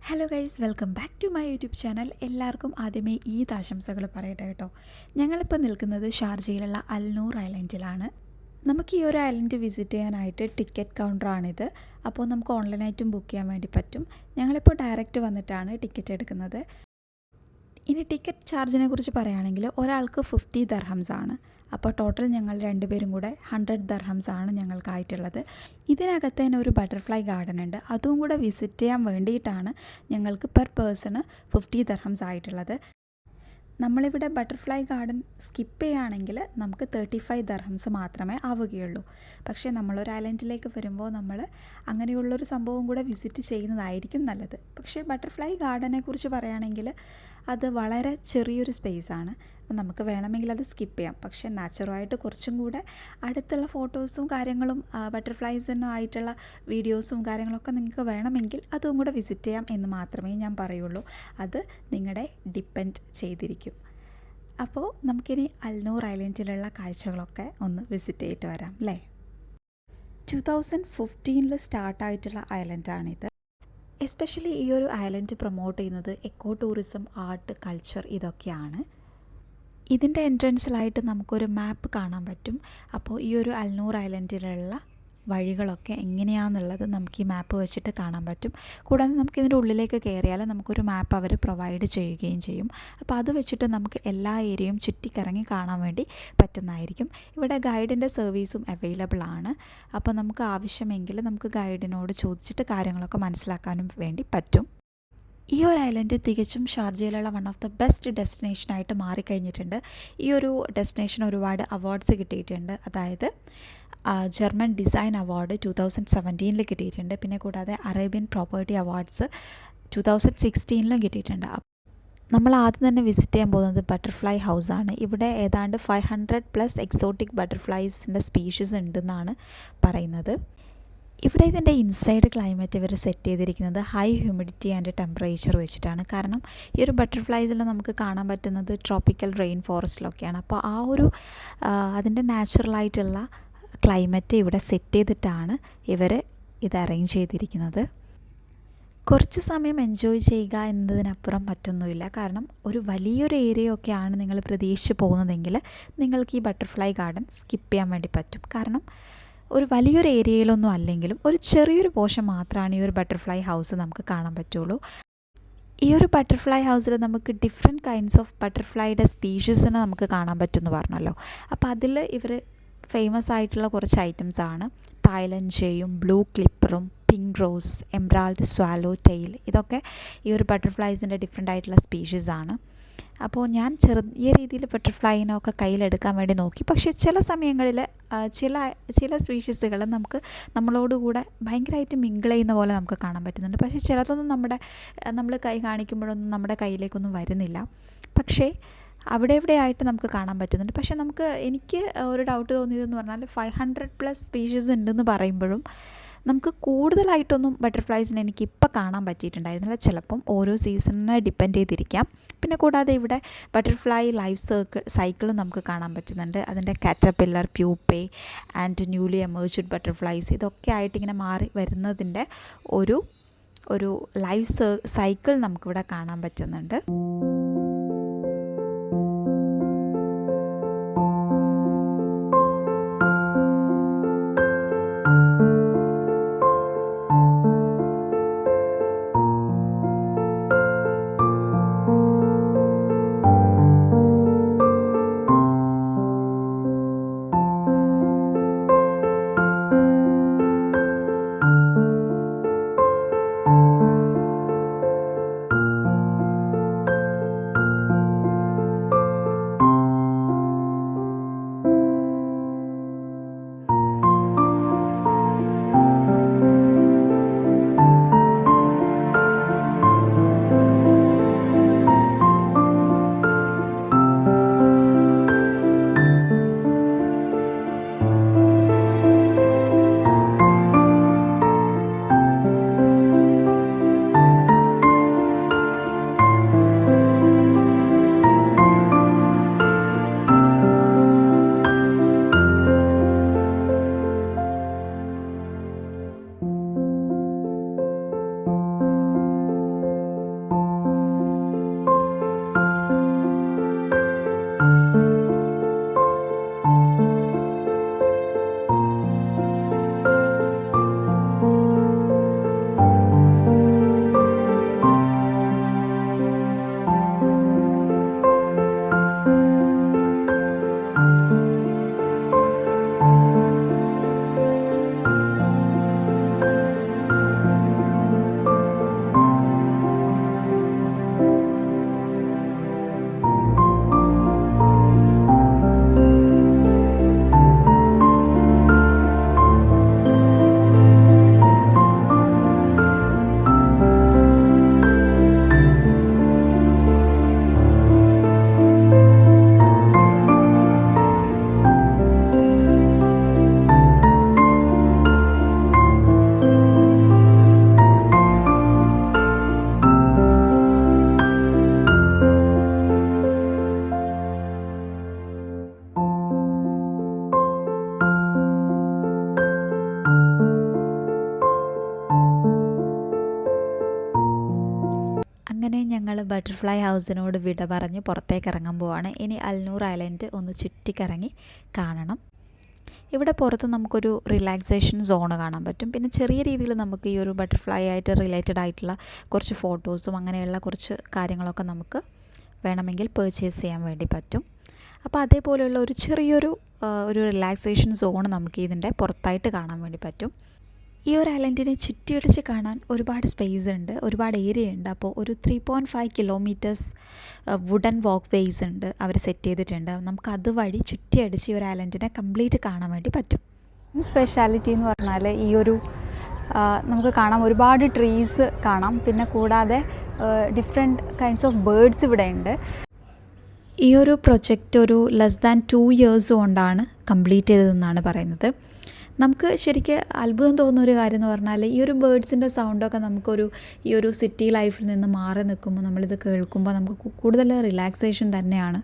Hello guys, welcome back to my YouTube channel. എല്ലാവർക്കും ആദ്യമേ ഈദ് ആശംസകൾ പറയട്ടെ കേട്ടോ. ഞങ്ങളിപ്പോൾ നിൽക്കുന്നത് ഷാർജയിലുള്ള അൽനൂർ ഐലൻഡിലാണ്. നമുക്ക് ഈ ഒരു ഐലൻഡ് വിസിറ്റ് ചെയ്യാനായിട്ട് ടിക്കറ്റ് കൗണ്ടറാണിത്. അപ്പോൾ നമുക്ക് ഓൺലൈനായിട്ടും ബുക്ക് ചെയ്യാൻ വേണ്ടി പറ്റും. ഞങ്ങളിപ്പോൾ ഡയറക്റ്റ് വന്നിട്ടാണ് ടിക്കറ്റ് എടുക്കുന്നത്. ഇനി ടിക്കറ്റ് ചാർജിനെ കുറിച്ച് പറയുകയാണെങ്കിൽ ഒരാൾക്ക് 50 ദർഹംസ് ആണ്. അപ്പോൾ ടോട്ടൽ ഞങ്ങൾ രണ്ടുപേരും കൂടെ 100 ദർഹംസ് ആണ് ഞങ്ങൾക്കായിട്ടുള്ളത്. ഇതിനകത്ത് തന്നെ ഒരു ബട്ടർഫ്ലൈ ഗാർഡൻ ഉണ്ട്. അതും കൂടെ വിസിറ്റ് ചെയ്യാൻ വേണ്ടിയിട്ടാണ് ഞങ്ങൾക്ക് പെർ പേഴ്സണ് 50 ദർഹംസ് ആയിട്ടുള്ളത്. നമ്മളിവിടെ ബട്ടർഫ്ലൈ ഗാർഡൻ സ്കിപ്പ് ചെയ്യുകയാണെങ്കിൽ നമുക്ക് 35 ദർഹംസ് മാത്രമേ ആവുകയുള്ളൂ. പക്ഷേ നമ്മളൊരു ഐലൻഡിലേക്ക് വരുമ്പോൾ നമ്മൾ അങ്ങനെയുള്ളൊരു സംഭവം കൂടെ വിസിറ്റ് ചെയ്യുന്നതായിരിക്കും നല്ലത്. പക്ഷേ ബട്ടർഫ്ലൈ ഗാർഡനെ കുറിച്ച് പറയുകയാണെങ്കിൽ അത് വളരെ ചെറിയൊരു സ്പേസാണ്. അപ്പം നമുക്ക് വേണമെങ്കിൽ അത് സ്കിപ്പ് ചെയ്യാം. പക്ഷേ നാച്ചുറലായിട്ട് കുറച്ചും കൂടെ അടുത്തുള്ള ഫോട്ടോസും കാര്യങ്ങളും ബട്ടർഫ്ലൈസിനായിട്ടുള്ള വീഡിയോസും കാര്യങ്ങളൊക്കെ നിങ്ങൾക്ക് വേണമെങ്കിൽ അതും കൂടെ വിസിറ്റ് ചെയ്യാം എന്ന് മാത്രമേ ഞാൻ പറയുള്ളൂ. അത് നിങ്ങളുടെ ഡിപ്പെൻഡ് ചെയ്തിരിക്കും. അപ്പോൾ നമുക്കിനി അൽനൂർ ഐലൻഡിലുള്ള കാഴ്ചകളൊക്കെ ഒന്ന് വിസിറ്റ് ചെയ്തിട്ട് വരാം അല്ലേ. 2015 സ്റ്റാർട്ടായിട്ടുള്ള ഐലൻഡാണിത്. എസ്പെഷ്യലി ഈ ഒരു ഐലൻഡ് പ്രൊമോട്ട് ചെയ്യുന്നത് എക്കോ ടൂറിസം, ആർട്ട്, കൾച്ചർ ഇതൊക്കെയാണ്. ഇതിൻ്റെ എൻട്രൻസിലായിട്ട് നമുക്കൊരു മാപ്പ് കാണാൻ പറ്റും. അപ്പോൾ ഈ ഒരു അൽനൂർ ഐലൻഡിലുള്ള വഴികളൊക്കെ എങ്ങനെയാണെന്നുള്ളത് നമുക്ക് ഈ മാപ്പ് വെച്ചിട്ട് കാണാൻ പറ്റും. കൂടാതെ നമുക്കിതിൻ്റെ ഉള്ളിലേക്ക് കയറിയാൽ നമുക്കൊരു മാപ്പ് അവർ പ്രൊവൈഡ് ചെയ്യുകയും ചെയ്യും. അപ്പോൾ അത് വെച്ചിട്ട് നമുക്ക് എല്ലാ ഏരിയയും ചുറ്റിക്കറങ്ങി കാണാൻ വേണ്ടി പറ്റുന്നതായിരിക്കും. ഇവിടെ ഗൈഡിൻ്റെ സർവീസും അവൈലബിൾ ആണ്. അപ്പോൾ നമുക്ക് ആവശ്യമെങ്കിൽ നമുക്ക് ഗൈഡിനോട് ചോദിച്ചിട്ട് കാര്യങ്ങളൊക്കെ മനസ്സിലാക്കാനും വേണ്ടി പറ്റും. ഈ ഒരു ഐലൻഡ് തികച്ചും ഷാർജയിലുള്ള വൺ ഓഫ് ദ ബെസ്റ്റ് ഡെസ്റ്റിനേഷനായിട്ട് മാറിക്കഴിഞ്ഞിട്ടുണ്ട്. ഈ ഒരു ഡെസ്റ്റിനേഷൻ ഒരുപാട് അവാർഡ്സ് കിട്ടിയിട്ടുണ്ട്. അതായത് ജർമ്മൻ ഡിസൈൻ അവാർഡ് 2017 കിട്ടിയിട്ടുണ്ട്. പിന്നെ കൂടാതെ അറേബ്യൻ പ്രോപ്പർട്ടി അവാർഡ്സ് 2016 കിട്ടിയിട്ടുണ്ട്. നമ്മൾ ആദ്യം തന്നെ വിസിറ്റ് ചെയ്യാൻ പോകുന്നത് ബട്ടർഫ്ലൈ ഹൗസാണ്. ഇവിടെ ഏതാണ്ട് 500+ എക്സോട്ടിക് ബട്ടർഫ്ലൈസിൻ്റെ സ്പീഷീസ് ഉണ്ടെന്നാണ് പറയുന്നത്. ഇവിടെ ഇതിൻ്റെ ഇൻസൈഡ് ക്ലൈമറ്റ് ഇവർ സെറ്റ് ചെയ്തിരിക്കുന്നത് ഹൈ ഹ്യൂമിഡിറ്റി ആൻഡ് ടെമ്പറേച്ചർ വെച്ചിട്ടാണ്. കാരണം ഈ ഒരു ബട്ടർഫ്ലൈസിൽ നമുക്ക് കാണാൻ പറ്റുന്നത് ട്രോപ്പിക്കൽ റെയിൻ ഫോറസ്റ്റിലൊക്കെയാണ്. അപ്പോൾ ആ ഒരു അതിൻ്റെ നാച്ചുറലായിട്ടുള്ള ക്ലൈമറ്റ് ഇവിടെ സെറ്റ് ചെയ്തിട്ടാണ് ഇവർ ഇത് അറേഞ്ച് ചെയ്തിരിക്കുന്നത്. കുറച്ച് സമയം എൻജോയ് ചെയ്യുക എന്നതിനപ്പുറം മറ്റൊന്നുമില്ല. കാരണം ഒരു വലിയൊരു ഏരിയയൊക്കെയാണ് നിങ്ങൾ പ്രതീക്ഷിച്ച് പോകുന്നതെങ്കിൽ നിങ്ങൾക്ക് ഈ ബട്ടർഫ്ലൈ ഗാർഡൻ സ്കിപ്പ് ചെയ്യാൻ വേണ്ടി പറ്റും. കാരണം ഒരു വലിയൊരു ഏരിയയിലൊന്നും അല്ലെങ്കിലും ഒരു ചെറിയൊരു പോർഷൻ മാത്രമാണ് ഈ ഒരു ബട്ടർഫ്ലൈ ഹൗസ് നമുക്ക് കാണാൻ പറ്റുള്ളൂ. ഈ ഒരു ബട്ടർഫ്ലൈ ഹൗസിൽ നമുക്ക് ഡിഫറെൻറ്റ് കൈൻഡ്സ് ഓഫ് ബട്ടർഫ്ലൈയുടെ സ്പീഷീസിനെ നമുക്ക് കാണാൻ പറ്റുമെന്ന് പറഞ്ഞല്ലോ. അപ്പോൾ അതിൽ ഇവർ ഫേമസ് ആയിട്ടുള്ള കുറച്ച് ഐറ്റംസ് ആണ് തായ്ലൻഡ് ജെയും, ബ്ലൂ ക്ലിപ്പറും, pink rose, emerald swallowtail. ഇതൊക്കെ ഈ ഒരു ബട്ടർഫ്ലൈസിൻ്റെ ഡിഫറെൻ്റ് ആയിട്ടുള്ള സ്പീഷീസാണ്. അപ്പോൾ ഞാൻ ചെറിയ രീതിയിൽ ബട്ടർഫ്ലൈനൊക്കെ കയ്യിലെടുക്കാൻ വേണ്ടി നോക്കി. പക്ഷേ ചില സമയങ്ങളിൽ ചില സ്പീഷീസുകൾ നമുക്ക് നമ്മളോടുകൂടെ ഭയങ്കരമായിട്ട് മിങ്കിൾ ചെയ്യുന്ന പോലെ നമുക്ക് കാണാൻ പറ്റുന്നുണ്ട്. പക്ഷേ ചിലതൊന്നും നമ്മൾ കൈ കാണിക്കുമ്പോഴൊന്നും നമ്മുടെ കയ്യിലേക്കൊന്നും വരുന്നില്ല. പക്ഷേ അവിടെ ആയിട്ട് നമുക്ക് കാണാൻ പറ്റുന്നുണ്ട്. പക്ഷേ എനിക്ക് ഒരു ഡൗട്ട് തോന്നിയതെന്ന് പറഞ്ഞാൽ 500+ സ്പീഷീസ് ഉണ്ടെന്ന് പറയുമ്പോഴും നമുക്ക് കൂടുതലായിട്ടൊന്നും ബട്ടർഫ്ലൈസിനെ എനിക്കിപ്പോൾ കാണാൻ പറ്റിയിട്ടുണ്ടായിരുന്നില്ല. ചിലപ്പം ഓരോ സീസണിനെ ഡിപ്പെൻഡ് ചെയ്തിരിക്കാം. പിന്നെ കൂടാതെ ഇവിടെ ബട്ടർഫ്ലൈ ലൈഫ് സൈക്കിളും നമുക്ക് കാണാൻ പറ്റുന്നുണ്ട്. അതിൻ്റെ caterpillar, pupae and newly emerged butterflies ഇതൊക്കെ ആയിട്ട് ഇങ്ങനെ മാറി വരുന്നതിൻ്റെ ഒരു ലൈഫ് സൈക്കിൾ നമുക്കിവിടെ കാണാൻ പറ്റുന്നുണ്ട്. അങ്ങനെ ഞങ്ങൾ ബട്ടർഫ്ലൈ ഹൗസിനോട് വിട പറഞ്ഞ് പുറത്തേക്ക് ഇറങ്ങാൻ പോവാണ്. ഇനി അൽനൂർ ഐലൻഡ് ഒന്ന് ചുറ്റിക്കറങ്ങി കാണണം. ഇവിടെ പുറത്ത് നമുക്കൊരു റിലാക്സേഷൻ സോണ് കാണാൻ പറ്റും. പിന്നെ ചെറിയ രീതിയിൽ നമുക്ക് ഈ ഒരു ബട്ടർഫ്ലൈ ആയിട്ട് റിലേറ്റഡ് ആയിട്ടുള്ള കുറച്ച് ഫോട്ടോസും അങ്ങനെയുള്ള കുറച്ച് കാര്യങ്ങളൊക്കെ നമുക്ക് വേണമെങ്കിൽ പർച്ചേസ് ചെയ്യാൻ വേണ്ടി പറ്റും. അപ്പോൾ അതേപോലെയുള്ള ഒരു ചെറിയൊരു റിലാക്സേഷൻ സോൺ നമുക്ക് ഇതിൻ്റെ പുറത്തായിട്ട് കാണാൻ വേണ്ടി പറ്റും. ഈ ഒരു ഐലൻഡിനെ ചുറ്റിയടിച്ച് കാണാൻ ഒരുപാട് സ്പേസ് ഉണ്ട്, ഒരുപാട് ഏരിയ ഉണ്ട്. അപ്പോൾ ഒരു 3.5 കിലോമീറ്റേഴ്സ് വുഡൻ വാക്ക് വേസ് ഉണ്ട്, അവർ സെറ്റ് ചെയ്തിട്ടുണ്ട്. നമുക്ക് അതുവഴി ചുറ്റിയടിച്ച് ഈ ഒരു ഐലൻഡിനെ കംപ്ലീറ്റ് കാണാൻ വേണ്ടി പറ്റും. സ്പെഷ്യാലിറ്റി എന്ന് പറഞ്ഞാൽ ഈ ഒരു നമുക്ക് കാണാം, ഒരുപാട് ട്രീസ് കാണാം. പിന്നെ കൂടാതെ ഡിഫറെൻറ്റ് കൈൻഡ്സ് ഓഫ് ബേർഡ്സ് ഇവിടെ ഉണ്ട്. ഈ ഒരു പ്രൊജക്റ്റ് ഒരു ലെസ് ദാൻ 2 ഇയേഴ്സ് കൊണ്ടാണ് കംപ്ലീറ്റ് ചെയ്തതെന്നാണ് പറയുന്നത്. നമുക്ക് ശരിക്കും അത്ഭുതം തോന്നുന്ന ഒരു കാര്യം എന്ന് പറഞ്ഞാൽ ഈ ഒരു ബേർഡ്സിൻ്റെ സൗണ്ടൊക്കെ നമുക്കൊരു ഈ ഒരു സിറ്റി ലൈഫിൽ നിന്ന് മാറി നിൽക്കുമ്പോൾ നമ്മളിത് കേൾക്കുമ്പോൾ നമുക്ക് കൂടുതൽ റിലാക്സേഷൻ തന്നെയാണ്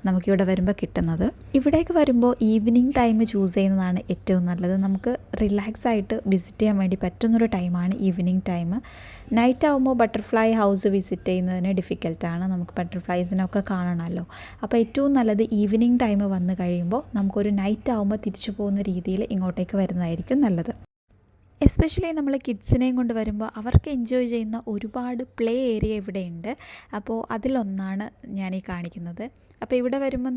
നമുക്കിവിടെ വരുമ്പോൾ കിട്ടുന്നത്. ഇവിടേക്ക് വരുമ്പോൾ ഈവനിങ് ടൈം ചൂസ് ചെയ്യുന്നതാണ് ഏറ്റവും നല്ലത്. നമുക്ക് റിലാക്സ് ആയിട്ട് വിസിറ്റ് ചെയ്യാൻ വേണ്ടി പറ്റുന്നൊരു ടൈമാണ് ഈവനിങ് ടൈം. നൈറ്റ് ആകുമ്പോൾ ബട്ടർഫ്ലൈ ഹൗസ് വിസിറ്റ് ചെയ്യുന്നതിന് ഡിഫിക്കൽട്ടാണ്, നമുക്ക് ബട്ടർഫ്ലൈസിനൊക്കെ കാണണമല്ലോ. അപ്പോൾ ഏറ്റവും നല്ലത് ഈവനിങ് ടൈം വന്നു കഴിയുമ്പോൾ നമുക്കൊരു നൈറ്റ് ആകുമ്പോൾ തിരിച്ചു പോകുന്ന രീതിയിൽ ഇങ്ങോട്ടേക്ക് വരുന്നതായിരിക്കും നല്ലത്. എസ്പെഷ്യലി നമ്മൾ കിഡ്സിനെയും കൊണ്ട് വരുമ്പോൾ അവർക്ക് എൻജോയ് ചെയ്യുന്ന ഒരുപാട് പ്ലേ ഏരിയ ഇവിടെയുണ്ട്. അപ്പോൾ അതിലൊന്നാണ് ഞാനീ കാണിക്കുന്നത്. അപ്പോൾ ഇവിടെ വരുമ്പം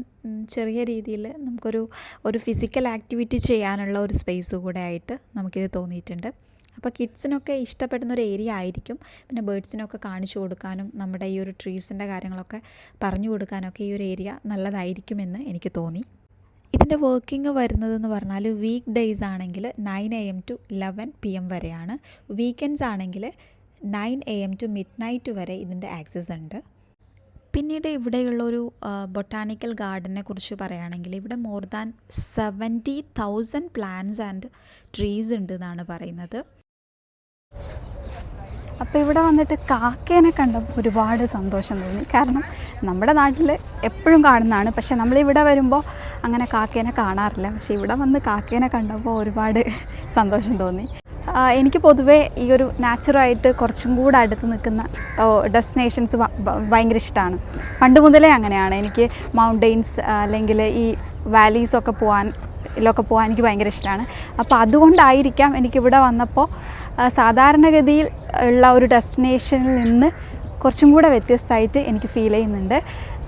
ചെറിയ രീതിയിൽ നമുക്കൊരു ഫിസിക്കൽ ആക്ടിവിറ്റി ചെയ്യാനുള്ള ഒരു സ്പേസ് കൂടെ ആയിട്ട് നമുക്കിത് തോന്നിയിട്ടുണ്ട്. അപ്പോൾ കിഡ്സിനൊക്കെ ഇഷ്ടപ്പെടുന്ന ഒരു ഏരിയ ആയിരിക്കും. പിന്നെ ബേർഡ്സിനൊക്കെ കാണിച്ചു കൊടുക്കാനും നമ്മുടെ ഈ ഒരു ട്രീസിൻ്റെ കാര്യങ്ങളൊക്കെ പറഞ്ഞു കൊടുക്കാനൊക്കെ ഈ ഒരു ഏരിയ നല്ലതായിരിക്കുമെന്ന് എനിക്ക് തോന്നി. ഇതിൻ്റെ വർക്കിംഗ് വരുന്നതെന്ന് പറഞ്ഞാൽ വീക്ക് ഡേയ്സ് ആണെങ്കിൽ 9 AM to 11 PM വരെയാണ്. വീക്കെൻഡ്സ് ആണെങ്കിൽ 9 AM to മിഡ്നൈറ്റ് വരെ ഇതിൻ്റെ ആക്സസ് ഉണ്ട്. പിന്നീട് ഇവിടെയുള്ളൊരു ബൊട്ടാണിക്കൽ ഗാർഡനെ കുറിച്ച് പറയുകയാണെങ്കിൽ ഇവിടെ more than 70,000 plants and trees ഉണ്ട് എന്നാണ് പറയുന്നത്. അപ്പോൾ ഇവിടെ വന്നിട്ട് കാക്കേനെ കണ്ടപ്പോൾ ഒരുപാട് സന്തോഷം തോന്നി. കാരണം നമ്മുടെ നാട്ടിൽ എപ്പോഴും കാണുന്നതാണ്, പക്ഷേ നമ്മളിവിടെ വരുമ്പോൾ അങ്ങനെ കാക്കേനെ കാണാറില്ല. പക്ഷേ ഇവിടെ വന്ന് കാക്കേനെ കണ്ടപ്പോൾ ഒരുപാട് സന്തോഷം തോന്നി. എനിക്ക് പൊതുവേ ഈ ഒരു നാച്ചുറായിട്ട് കുറച്ചും കൂടെ അടുത്ത് നിൽക്കുന്ന ഡെസ്റ്റിനേഷൻസ് ഭയങ്കര ഇഷ്ടമാണ്. പണ്ട് മുതലേ അങ്ങനെയാണ്. എനിക്ക് മൗണ്ടെയ്ൻസ് അല്ലെങ്കിൽ ഈ വാലീസൊക്കെ പോകാൻ എനിക്ക് ഭയങ്കര ഇഷ്ടമാണ്. അപ്പോൾ അതുകൊണ്ടായിരിക്കാം എനിക്കിവിടെ വന്നപ്പോൾ സാധാരണഗതിയിൽ ഉള്ള ഒരു ഡെസ്റ്റിനേഷനിൽ നിന്ന് കുറച്ചും കൂടെ വ്യത്യസ്തമായിട്ട് എനിക്ക് ഫീൽ ചെയ്യുന്നുണ്ട്.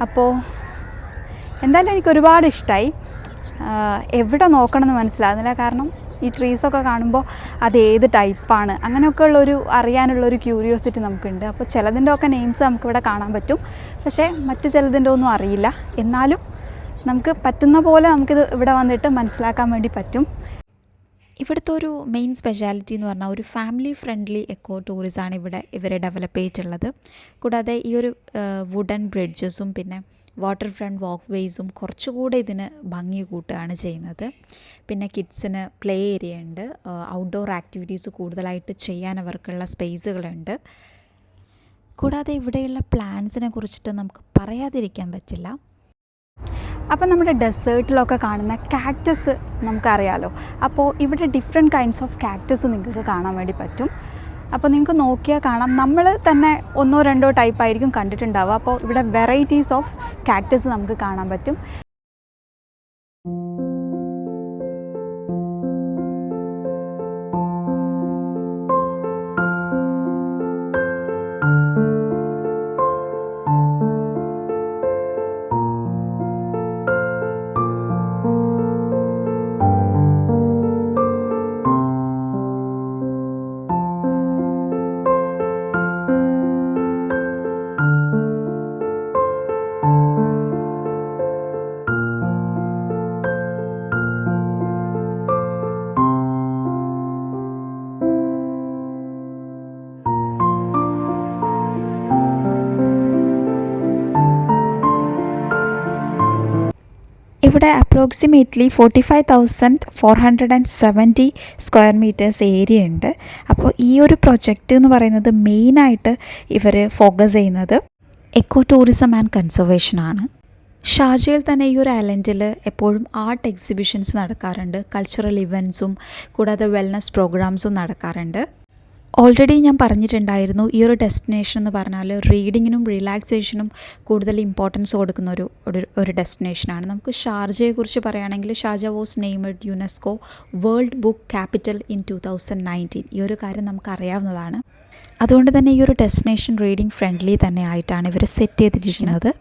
അപ്പോൾ എന്തായാലും എനിക്ക് ഒരുപാട് ഇഷ്ടമായി. എവിടെ നോക്കണമെന്ന് മനസ്സിലാകുന്നില്ല, കാരണം ഈ ട്രീസൊക്കെ കാണുമ്പോൾ അത് ഏത് ടൈപ്പാണ് അങ്ങനെയൊക്കെ ഉള്ളൊരു അറിയാനുള്ളൊരു ക്യൂരിയോസിറ്റി നമുക്കുണ്ട്. അപ്പോൾ ചിലതിൻ്റെ ഒക്കെ നെയിംസ് നമുക്കിവിടെ കാണാൻ പറ്റും, പക്ഷേ മറ്റ് ചിലതിൻ്റെ ഒന്നും അറിയില്ല. എന്നാലും നമുക്ക് പറ്റുന്ന പോലെ നമുക്കിത് ഇവിടെ വന്നിട്ട് മനസ്സിലാക്കാൻ വേണ്ടി പറ്റും. ഇവിടുത്തെ ഒരു മെയിൻ സ്പെഷ്യാലിറ്റി എന്ന് പറഞ്ഞാൽ ഒരു ഫാമിലി ഫ്രണ്ട്ലി എക്കോ ടൂറിസമാണ് ഇവരെ ഡെവലപ്പ് ചെയ്തിട്ടുള്ളത്. കൂടാതെ ഈ ഒരു വുഡൻ ബ്രിഡ്ജസും പിന്നെ വാട്ടർ ഫ്രണ്ട് വാക്ക് വേസും കുറച്ചുകൂടെ ഇതിന് ഭംഗി കൂട്ടുകയാണ് ചെയ്യുന്നത്. പിന്നെ കിഡ്സിന് പ്ലേ ഏരിയ ഉണ്ട്, ഔട്ട്ഡോർ ആക്ടിവിറ്റീസ് കൂടുതലായിട്ട് ചെയ്യാൻ അവർക്കുള്ള സ്പേസുകളുണ്ട്. കൂടാതെ ഇവിടെയുള്ള പ്ലാന്റ്സിനെ കുറിച്ചിട്ട് നമുക്ക് പറയാതിരിക്കാൻ പറ്റില്ല. അപ്പോൾ നമ്മുടെ ഡെസേർട്ടിലൊക്കെ കാണുന്ന കാക്ടസ് നമുക്കറിയാലോ. അപ്പോൾ ഇവിടെ ഡിഫറെൻറ്റ് കൈൻഡ്സ് ഓഫ് കാക്ടസ് നിങ്ങൾക്ക് കാണാൻ വേണ്ടി പറ്റും. അപ്പോൾ നിങ്ങൾക്ക് നോക്കിയാൽ കാണാം, നമ്മൾ തന്നെ 1-2 ടൈപ്പായിരിക്കും കണ്ടിട്ടുണ്ടാവുക. അപ്പോൾ ഇവിടെ വെറൈറ്റീസ് ഓഫ് കാക്ടസ് നമുക്ക് കാണാൻ പറ്റും. ഇവിടെ അപ്രോക്സിമേറ്റ്ലി 45,470 സ്ക്വയർ മീറ്റേഴ്സ് ഏരിയ ഉണ്ട്. അപ്പോൾ ഈ ഒരു പ്രൊജക്റ്റ് എന്ന് പറയുന്നത് മെയിനായിട്ട് ഇവർ ഫോക്കസ് ചെയ്യുന്നത് എക്കോ ടൂറിസം ആൻഡ് കൺസർവേഷനാണ്. ഷാർജയിൽ തന്നെ ഈ ഒരു ഐലൻഡിൽ എപ്പോഴും ആർട്ട് എക്സിബിഷൻസ് നടക്കാറുണ്ട്, കൾച്ചറൽ ഇവൻറ്റ്സും കൂടാതെ വെൽനസ് പ്രോഗ്രാംസും നടക്കാറുണ്ട്. ഓൾറെഡി ഞാൻ പറഞ്ഞിട്ടുണ്ടായിരുന്നു ഈ ഒരു ഡെസ്റ്റിനേഷൻ എന്ന് പറഞ്ഞാൽ റീഡിങ്ങിനും റിലാക്സേഷനും കൂടുതൽ ഇമ്പോർട്ടൻസ് കൊടുക്കുന്ന ഒരു ഡെസ്റ്റിനേഷനാണ്. നമുക്ക് ഷാർജയെക്കുറിച്ച് പറയുകയാണെങ്കിൽ Sharjah was named UNESCO world book capital in 2019. ഈ ഒരു കാര്യം നമുക്കറിയാവുന്നതാണ്. അതുകൊണ്ട് തന്നെ ഈ ഒരു ഡെസ്റ്റിനേഷൻ റീഡിംഗ് ഫ്രണ്ട്ലി തന്നെ ആയിട്ടാണ് ഇവർ സെറ്റ് ചെയ്തിരിക്കുന്നത്.